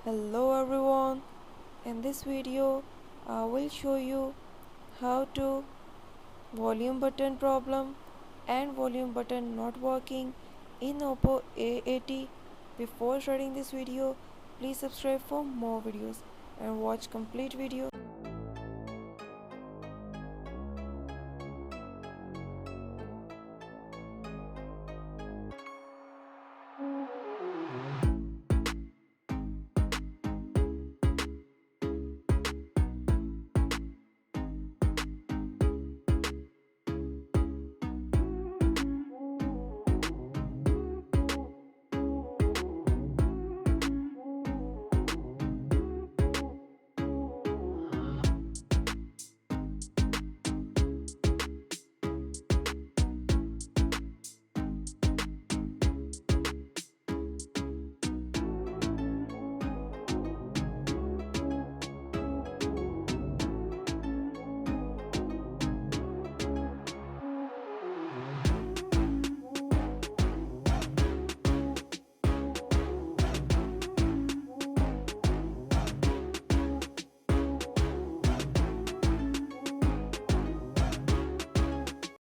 Hello everyone. In this video I will show you how to volume button problem and volume button not working in Oppo A80. Before starting this video, please subscribe for more videos and watch complete video.